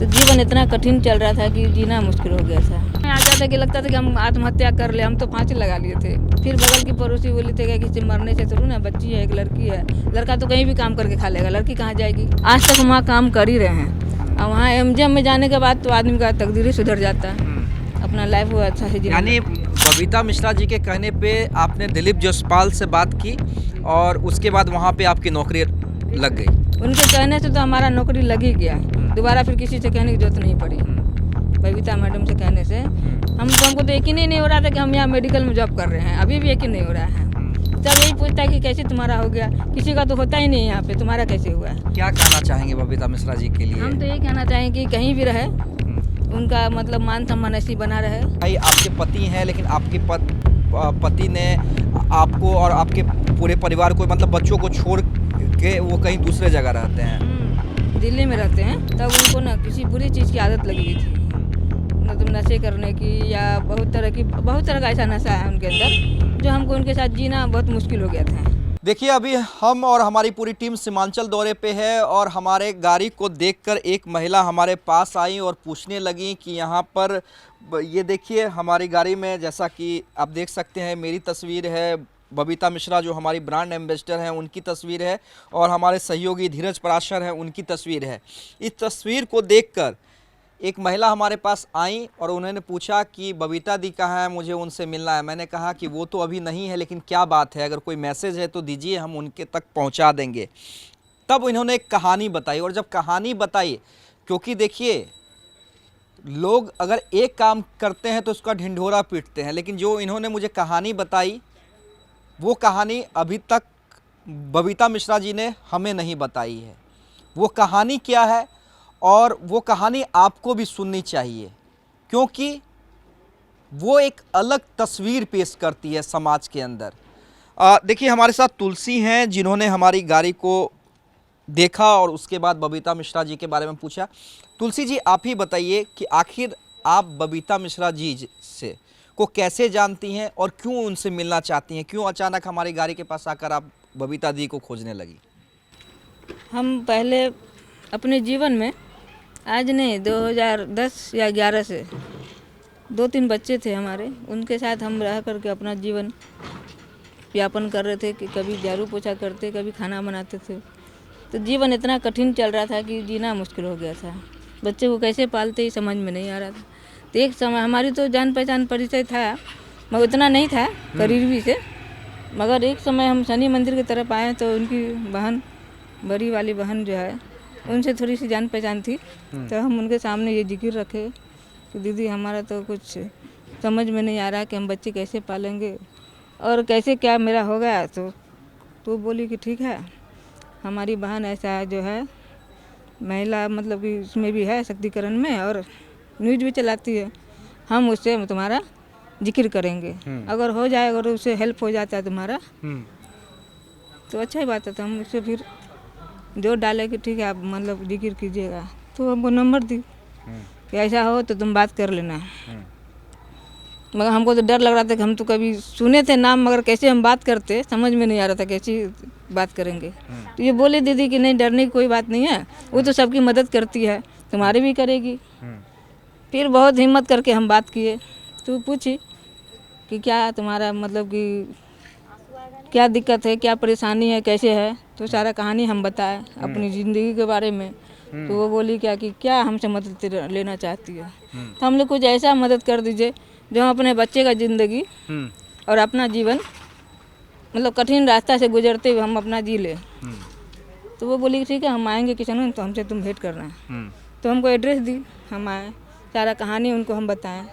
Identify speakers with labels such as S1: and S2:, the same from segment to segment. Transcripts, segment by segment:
S1: तो जीवन इतना कठिन चल रहा था कि जीना मुश्किल हो गया था। आ जाता कि लगता था कि हम आत्महत्या कर ले, हम तो फांसी लगा लिए थे। फिर बगल की पड़ोसी बोली थे कि मरने से थोड़ी ना, बच्ची है, एक लड़की है, लड़का तो कहीं भी काम करके खा लेगा, लड़की कहाँ जाएगी। आज तक हम वहाँ काम कर ही रहे हैं और वहाँ एमजीएम में जाने के बाद तो आदमी का तकदीर ही सुधर जाता है, अपना लाइफ वो अच्छा से जीने।
S2: यानी बबीता मिश्रा जी के कहने पे आपने दिलीप जसपाल से बात की और उसके बाद वहाँ पे आपकी नौकरी लग गई।
S1: उनके कहने से तो हमारा नौकरी लग ही गया, दोबारा फिर किसी से कहने की जरूरत नहीं पड़ी। बबीता मैडम से कहने से हमको तो यकीन ही नहीं हो रहा था कि हम यहाँ मेडिकल में जॉब कर रहे हैं, अभी भी यकीन नहीं हो रहा है। सब यही पूछता है कि कैसे तुम्हारा हो गया, किसी का तो होता ही नहीं यहाँ पे, तुम्हारा कैसे हुआ है।
S2: क्या कहना चाहेंगे बबीता मिश्रा जी के लिए?
S1: हम तो यही कहना चाहेंगे कि कहीं भी रहे, उनका मतलब मान सम्मान ऐसी बना रहे।
S2: भाई आपके पति हैं, लेकिन आपके पति ने आपको और आपके पूरे परिवार को, मतलब बच्चों को छोड़ के वो कहीं दूसरे जगह रहते हैं।
S1: दिल्ली में रहते हैं। तब उनको ना किसी बुरी चीज़ की आदत लगी हुई थी, मतलब नशे करने की या बहुत तरह का ऐसा नशा है उनके अंदर, जो हमको उनके साथ जीना बहुत मुश्किल हो गया था।
S2: देखिए, अभी हम और हमारी पूरी टीम सीमांचल दौरे पे है और हमारे गाड़ी को देखकर एक महिला हमारे पास आई और पूछने लगी कि यहाँ पर ये देखिए हमारी गाड़ी में, जैसा कि आप देख सकते हैं, मेरी तस्वीर है, बबीता मिश्रा जो हमारी ब्रांड एम्बेसडर हैं उनकी तस्वीर है और हमारे सहयोगी धीरज पराशर हैं उनकी तस्वीर है। इस तस्वीर को देखकर एक महिला हमारे पास आई और उन्होंने पूछा कि बबीता दी कहाँ है, मुझे उनसे मिलना है। मैंने कहा कि वो तो अभी नहीं है, लेकिन क्या बात है, अगर कोई मैसेज है तो दीजिए, हम उनके तक पहुंचा देंगे। तब इन्होंने एक कहानी बताई और जब कहानी बताई, क्योंकि देखिए लोग अगर एक काम करते हैं तो उसका ढिंढोरा पीटते हैं, लेकिन जो इन्होंने मुझे कहानी बताई वो कहानी अभी तक बबीता मिश्रा जी ने हमें नहीं बताई है। वो कहानी क्या है और वो कहानी आपको भी सुननी चाहिए, क्योंकि वो एक अलग तस्वीर पेश करती है समाज के अंदर। देखिए हमारे साथ तुलसी हैं जिन्होंने हमारी गाड़ी को देखा और उसके बाद बबीता मिश्रा जी के बारे में पूछा। तुलसी जी, आप ही बताइए कि आखिर आप बबीता मिश्रा जी से को कैसे जानती हैं और क्यों उनसे मिलना चाहती हैं? क्यों अचानक हमारी गाड़ी के पास आकर आप बबीता दी को खोजने लगी?
S1: हम पहले अपने जीवन में, आज नहीं, 2010 या 11 से 2-3 बच्चे थे हमारे, उनके साथ हम रह करके अपना जीवन यापन कर रहे थे कि कभी झाड़ू पोछा करते, कभी खाना बनाते थे। तो जीवन इतना कठिन चल रहा था कि जीना मुश्किल हो गया था। बच्चे को कैसे पालते ही समझ में नहीं आ रहा था। तो एक समय हमारी तो जान पहचान परिचय था, मगर उतना नहीं था करीबी से। मगर एक समय हम शनि मंदिर की तरफ आए तो उनकी बहन, बड़ी वाली बहन जो है, उनसे थोड़ी सी जान पहचान थी। तो हम उनके सामने ये जिक्र रखे कि दीदी हमारा तो कुछ समझ में नहीं आ रहा कि हम बच्चे कैसे पालेंगे और कैसे क्या मेरा होगा। तो बोली कि ठीक है, हमारी बहन ऐसा जो है महिला, मतलब कि उसमें भी है शक्तिकरण में और न्यूज भी चलाती है, हम उससे तुम्हारा जिक्र करेंगे, अगर हो जाए, अगर उससे हेल्प हो जाता है तुम्हारा तो अच्छा ही बात है। तो हम उससे फिर जोर डाले कि ठीक है आप मतलब जिक्र कीजिएगा। तो हमको नंबर दी कि ऐसा हो तो तुम बात कर लेना। मगर हमको तो डर लग रहा था कि हम तो कभी सुने थे नाम, मगर कैसे हम बात करते समझ में नहीं आ रहा था, कैसी बात करेंगे। तो ये बोले दीदी कि नहीं, डरने की कोई बात नहीं है, वो तो सबकी मदद करती है, तुम्हारी भी करेगी। फिर बहुत हिम्मत करके हम बात किए, तो पूछी कि क्या तुम्हारा मतलब कि क्या दिक्कत है, क्या परेशानी है, कैसे है। तो सारा कहानी हम बताए अपनी ज़िंदगी के बारे में। तो वो बोली क्या हमसे मदद लेना चाहती है। तो हम लोग कुछ ऐसा मदद कर दीजिए जो हम अपने बच्चे का ज़िंदगी और अपना जीवन, मतलब कठिन रास्ता से गुजरते हुए हम अपना जी ले। तो वो बोली ठीक है, हम आएंगे किचन, तो हमसे तुम भेंट करना है। तो हमको एड्रेस दी, हम आए, सारा कहानी उनको हम बताएं।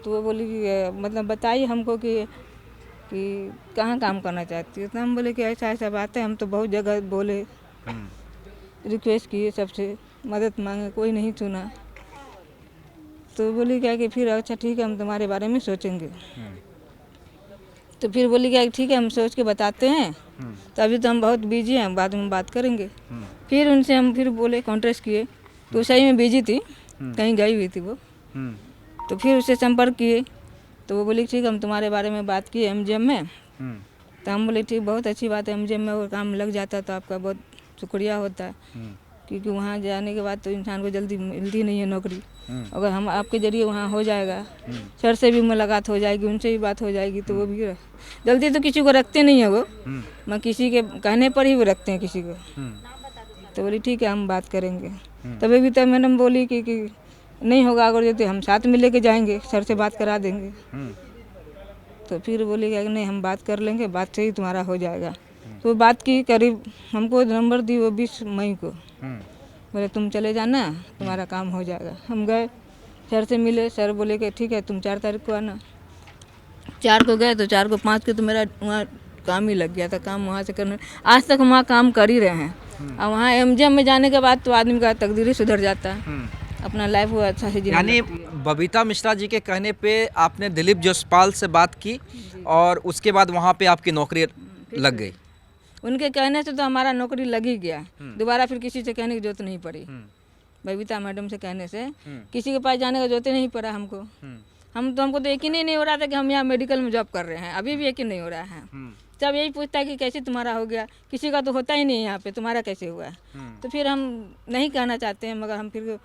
S1: तो वो बोली कि मतलब बताइए हमको कि कहाँ काम करना चाहती है। तो हम बोले कि ऐसा ऐसा बात है, हम तो बहुत जगह बोले, रिक्वेस्ट किए, सबसे मदद मांगे, कोई नहीं सुना। तो बोली कि फिर अच्छा ठीक है, हम तुम्हारे बारे में सोचेंगे। तो फिर बोली कि ठीक है, हम सोच के बताते हैं, तो अभी तो हम बहुत बिजी हैं, बाद में बात करेंगे। फिर उनसे हम फिर बोले, कॉन्टेक्ट किए, तो सही में बिजी थी, कहीं गई हुई थी वो। तो फिर उससे संपर्क किए, तो वो बोली ठीक, हम तुम्हारे बारे में बात किए एमजीएम में। तो हम बोले ठीक, बहुत अच्छी बात है, एमजीएम में वो काम लग जाता है तो आपका बहुत शुक्रिया होता है। क्योंकि वहाँ जाने के बाद तो इंसान को जल्दी मिलती नहीं है नौकरी। अगर हम आपके ज़रिए वहाँ हो जाएगा, सर से भी मुलाकात हो जाएगी, उनसे भी बात हो जाएगी, तो वो भी जल्दी तो किसी को रखते नहीं है वो, मैं किसी के कहने पर ही वो रखते हैं किसी को। तो बोली ठीक है हम बात करेंगे। तभी भी तो मैडम बोली कि नहीं होगा, अगर जो हम साथ में लेके जाएंगे, सर से बात करा देंगे। तो फिर बोली कि नहीं हम बात कर लेंगे, बात से ही तुम्हारा हो जाएगा। तो बात की, करीब हमको नंबर दी वो 20 मई को। बोले तुम चले जाना, तुम्हारा काम हो जाएगा। हम गए, सर से मिले, सर बोले कि ठीक है तुम 4 तारीख को आना। 4 को गए तो 4 को 5 को तो मेरा वहाँ काम ही लग गया था, काम वहाँ से करने। आज तक वहाँ काम कर ही रहे हैं। और वहाँ एमजीएम में जाने के बाद तो आदमी का तकदीर ही सुधर जाता है, अपना लाइफ वो अच्छा से जीने
S2: यानी बबीता मिश्रा जी के कहने पे आपने दिलीप जसपाल से बात की और उसके बाद वहाँ पे आपकी नौकरी लग गई।
S1: उनके कहने से तो हमारा नौकरी लग ही गया। दोबारा फिर किसी से कहने की जरूरत नहीं पड़ी। बबीता मैडम से कहने से किसी के पास जाने का जरूरत नहीं पड़ा हमको। हमको तो यकीन ही नहीं हो रहा था कि हम यहाँ मेडिकल में जॉब कर रहे हैं। अभी भी यकीन नहीं हो रहा है। सब यही पूछता है कि कैसे तुम्हारा हो गया, किसी का तो होता ही नहीं है यहाँ पे, तुम्हारा कैसे हुआ। तो फिर हम नहीं कहना चाहते हैं, मगर हम फिर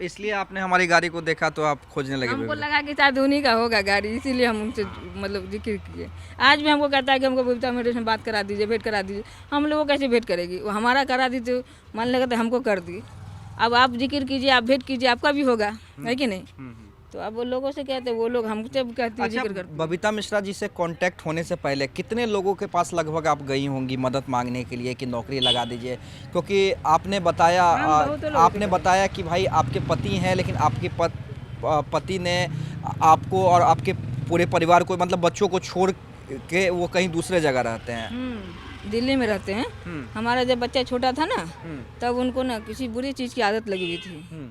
S2: इसलिए आपने हमारी गाड़ी को देखा तो आप खोजने लगे।
S1: हमको लगा कि शायद उन्हीं का होगा गाड़ी, इसीलिए हम उनसे मतलब जिक्र किए। आज भी हमको कहता है कि हमको बबीता मैडम से बात करा दीजिए, भेंट करा दीजिए। हम लोगों को कैसे भेंट करेगी, वो हमारा करा दी तो मान लगा तो हमको कर दी। अब आप जिक्र कीजिए, आप भेंट कीजिए, आपका भी होगा, है कि नहीं। तो अब वो लोगों से कहते, वो लोग हमसे कहते हैं जिक्र करते।
S2: बबीता मिश्रा जी से कांटेक्ट होने से पहले कितने लोगों के पास लगभग आप गई होंगी मदद मांगने के लिए कि नौकरी लगा दीजिए? क्योंकि आपने बताया कि भाई आपके पति हैं, लेकिन आपके पति ने आपको और आपके पूरे परिवार को, मतलब बच्चों को छोड़ के वो कहीं दूसरे जगह रहते हैं।
S1: दिल्ली में रहते हैं। हमारा जब बच्चा छोटा था ना, तब उनको ना किसी बुरी चीज़ की आदत लगी हुई थी,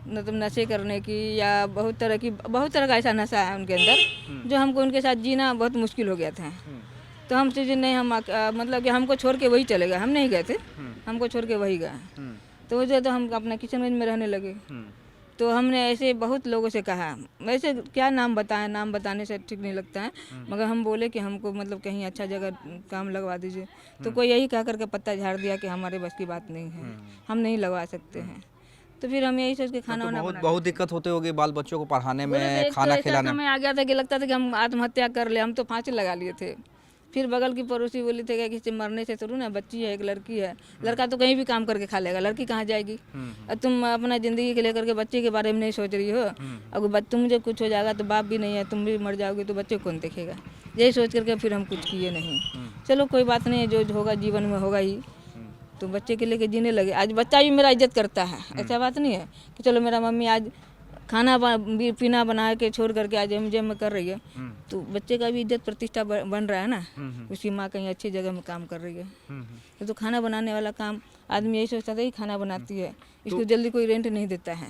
S1: मतलब नशे करने की या बहुत तरह का ऐसा नशा है उनके अंदर, जो हमको उनके साथ जीना बहुत मुश्किल हो गया था। तो हम सोचे नहीं, हम मतलब कि हमको छोड़ के वही चले गए। हम नहीं गए थे, हमको छोड़ के वही गए। तो वो जो तो हम अपना किशनगंज में रहने लगे। तो हमने ऐसे बहुत लोगों से कहा, वैसे क्या नाम बताएं, नाम बताने से ठीक नहीं लगता है, मगर हम बोले कि हमको मतलब कहीं अच्छा जगह काम लगवा दीजिए। तो कोई यही कह करके पत्ता झाड़ दिया कि हमारे बस की बात नहीं है, हम नहीं लगवा सकते हैं। तो फिर हम यही सोच के खाना वाना
S2: बहुत दिक्कत होते होगी बाल बच्चों को पढ़ाने में, खाना खिलाने में।
S1: आ गया था कि लगता था कि हम आत्महत्या कर ले। हम तो फांसी लगा लिए थे। फिर बगल की पड़ोसी बोली थे कि किसी मरने से शुरू ना, बच्ची है, एक लड़की है, लड़का तो कहीं भी काम करके खा लेगा, लड़की कहाँ जाएगी। और तुम अपना ज़िंदगी के लेकर के बच्चे के बारे में नहीं सोच रही हो। अगर तुम जब कुछ हो जाएगा तो बाप भी नहीं है, तुम भी मर जाओगे तो बच्चे कौन देखेगा। यही सोच करके फिर हम कुछ किए नहीं। चलो कोई बात नहीं, जो होगा जीवन में होगा ही। तो बच्चे के लेके जीने लगे। आज बच्चा भी मेरा इज्जत करता है, ऐसा बात नहीं है कि चलो मेरा मम्मी आज खाना पीना बना के छोड़ करके आज एमजीएम में कर रही है, तो बच्चे का भी इज्जत प्रतिष्ठा बन रहा है ना। उसकी माँ कहीं अच्छी जगह में काम कर रही है। तो खाना बनाने वाला काम आदमी यही सोचता था कि खाना बनाती है, इसको जल्दी कोई रेंट नहीं देता है,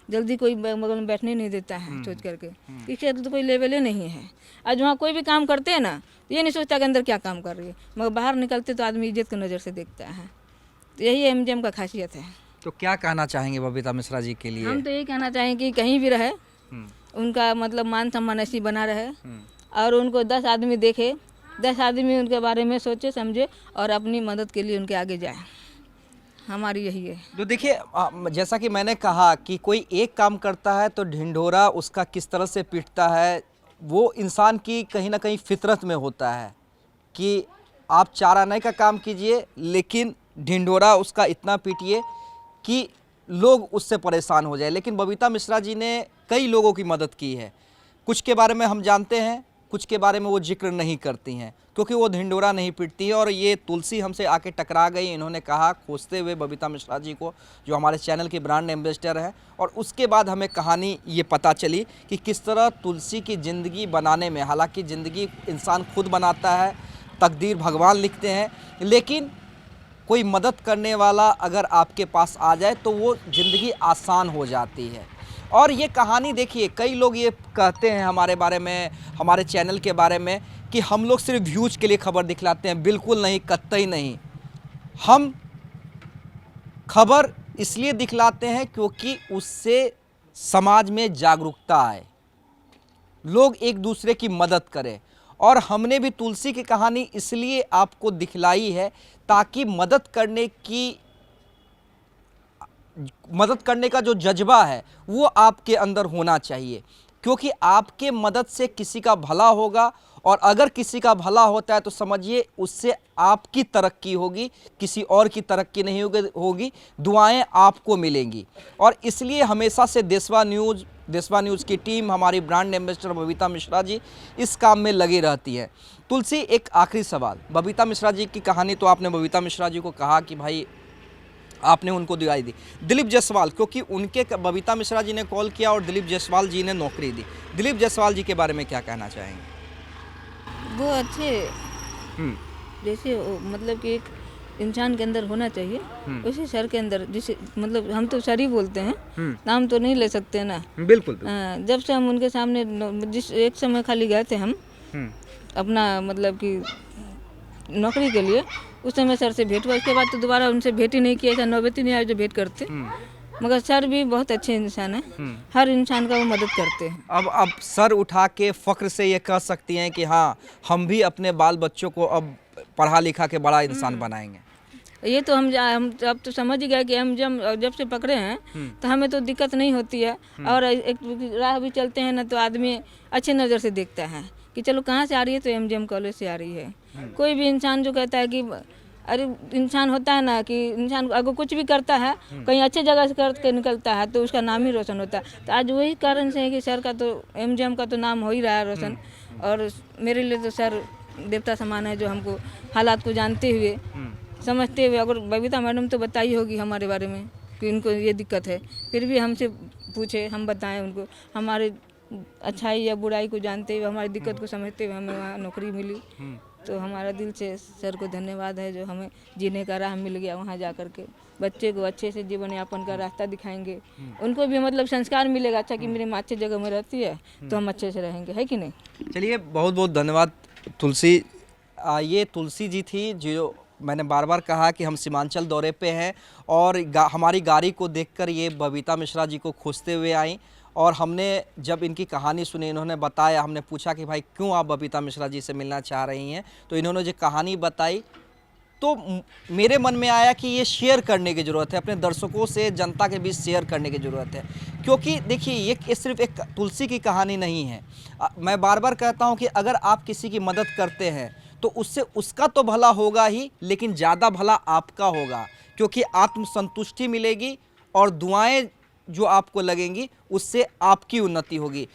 S1: जल्दी कोई बगल में बैठने नहीं देता है, सोच करके इसके तो कोई लेवल ही नहीं है। आज वहाँ कोई भी काम करते हैं ना, ये नहीं सोचता कि अंदर क्या काम कर रही है, मगर बाहर निकलते तो आदमी इज्जत की नज़र से देखता है। तो यही एमजीएम का खासियत है।
S2: तो क्या कहना चाहेंगे बबीता मिश्रा जी के लिए?
S1: हम तो यही कहना चाहेंगे कि कहीं भी रहे, उनका मतलब मान सम्मान ऐसी बना रहे, और उनको 10 आदमी देखे, 10 आदमी उनके बारे में सोचे समझे और अपनी मदद के लिए उनके आगे जाए। हमारी यही है।
S2: तो देखिए, जैसा कि मैंने कहा कि कोई एक काम करता है तो ढिंढोरा उसका किस तरह से पीटता है, वो इंसान की कहीं ना कहीं फितरत में होता है कि आप 4 आने का काम कीजिए, लेकिन ढिंढोरा उसका इतना पीटिए कि लोग उससे परेशान हो जाए। लेकिन बबीता मिश्रा जी ने कई लोगों की मदद की है। कुछ के बारे में हम जानते हैं, कुछ के बारे में वो जिक्र नहीं करती हैं क्योंकि वो ढिंढोरा नहीं पीटती है। और ये तुलसी हमसे आके टकरा गई, इन्होंने कहा खोजते हुए बबीता मिश्रा जी को, जो हमारे चैनल की ब्रांड एम्बेसडर है। और उसके बाद हमें कहानी ये पता चली कि किस तरह तुलसी की ज़िंदगी बनाने में, हालांकि ज़िंदगी इंसान खुद बनाता है, तकदीर भगवान लिखते हैं, लेकिन कोई मदद करने वाला अगर आपके पास आ जाए तो वो ज़िंदगी आसान हो जाती है। और ये कहानी देखिए, कई लोग ये कहते हैं हमारे बारे में, हमारे चैनल के बारे में, कि हम लोग सिर्फ व्यूज़ के लिए खबर दिखलाते हैं। बिल्कुल नहीं, कतई नहीं। हम खबर इसलिए दिखलाते हैं क्योंकि उससे समाज में जागरूकता आए, लोग एक दूसरे की मदद करें। और हमने भी तुलसी की कहानी इसलिए आपको दिखलाई है ताकि मदद करने की मदद करने का जो जज्बा है वो आपके अंदर होना चाहिए, क्योंकि आपके मदद से किसी का भला होगा, और अगर किसी का भला होता है तो समझिए उससे आपकी तरक्की होगी, किसी और की तरक्की नहीं होगी, दुआएं आपको मिलेंगी। और इसलिए हमेशा से देशवा न्यूज़ की टीम, हमारी ब्रांड एम्बेसडर बबीता मिश्रा जी इस काम में लगी रहती है। तुलसी, एक आखिरी सवाल, बबीता मिश्रा जी की कहानी तो आपने बबीता मिश्रा जी को कहा कि भाई आपने उनको दिलाई दी, दिलीप जायसवाल, क्योंकि उनके बबीता मिश्रा जी ने कॉल किया और दिलीप जायसवाल जी ने नौकरी दी, दिलीप जायसवाल जी के बारे में क्या कहना चाहेंगे?
S1: वो अच्छे, जैसे मतलब कि एक इंसान के अंदर होना चाहिए उसी सर के अंदर, जिसे मतलब हम तो सर ही बोलते हैं, नाम तो नहीं ले सकते ना।
S2: बिल्कुल।
S1: जब से हम उनके सामने जिस एक समय खाली गए थे हम अपना मतलब कि नौकरी के लिए, उस समय सर से भेंट हुआ, उसके बाद तो दोबारा उनसे भेंट ही नहीं किया, ऐसा नौबत ही नहीं आया जो भेंट करते। मगर सर भी बहुत अच्छे इंसान हैं, हर इंसान का वो मदद करते हैं।
S2: अब सर उठा के फ़ख्र से ये कह सकती हैं कि हाँ, हम भी अपने बाल बच्चों को अब पढ़ा लिखा के बड़ा इंसान बनाएंगे।
S1: ये तो हम अब तो समझ गए कि हम जब से पकड़े हैं तो हमें तो दिक्कत नहीं होती है, और एक राह भी चलते हैं ना तो आदमी अच्छे नज़र से देखता है कि चलो कहाँ से आ रही है, तो एमजीएम कॉलेज से आ रही है। कोई भी इंसान जो कहता है कि अरे इंसान होता है ना कि इंसान अगर कुछ भी करता है कहीं अच्छे जगह से करके निकलता है तो उसका नाम ही रोशन होता है। तो आज वही कारण से है कि सर का तो एमजीएम का तो नाम हो ही रहा है रोशन, और मेरे लिए तो सर देवता समान है, जो हमको हालात को जानते हुए समझते हुए, अगर बबीता मैडम तो बताई होगी हमारे बारे में कि उनको ये दिक्कत है, फिर भी हमसे पूछे, हम बताएं उनको, हमारे अच्छाई या बुराई को जानते हुए, हमारी दिक्कत को समझते हुए हमें वहाँ नौकरी मिली। तो हमारा दिल से सर को धन्यवाद है जो हमें जीने का राह मिल गया, वहाँ जा कर के बच्चे को अच्छे से जीवन यापन का रास्ता दिखाएंगे, उनको भी मतलब संस्कार मिलेगा अच्छा कि मेरी माँ अच्छी जगह में रहती है तो हम अच्छे से रहेंगे, है कि नहीं।
S2: चलिए, बहुत बहुत धन्यवाद तुलसी। ये तुलसी जी थी, जो मैंने बार बार कहा कि हम सीमांचल दौरे पे हैं, और हमारी गाड़ी को देखकर ये बबीता मिश्रा जी को खोजते हुए आई, और हमने जब इनकी कहानी सुनी, इन्होंने बताया, हमने पूछा कि भाई क्यों आप बबीता मिश्रा जी से मिलना चाह रही हैं, तो इन्होंने जो कहानी बताई तो मेरे मन में आया कि ये शेयर करने की ज़रूरत है, अपने दर्शकों से, जनता के बीच शेयर करने की ज़रूरत है। क्योंकि देखिए, ये सिर्फ एक तुलसी की कहानी नहीं है। मैं बार बार कहता हूँ कि अगर आप किसी की मदद करते हैं तो उससे उसका तो भला होगा ही, लेकिन ज़्यादा भला आपका होगा, क्योंकि आत्मसंतुष्टि मिलेगी और दुआएं जो आपको लगेंगी उससे आपकी उन्नति होगी।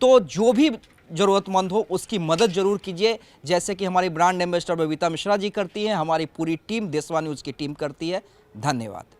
S2: तो जो भी ज़रूरतमंद हो उसकी मदद ज़रूर कीजिए, जैसे कि हमारी ब्रांड एम्बेसडर बबीता मिश्रा जी करती हैं, हमारी पूरी टीम देशवा न्यूज़ की टीम करती है। धन्यवाद।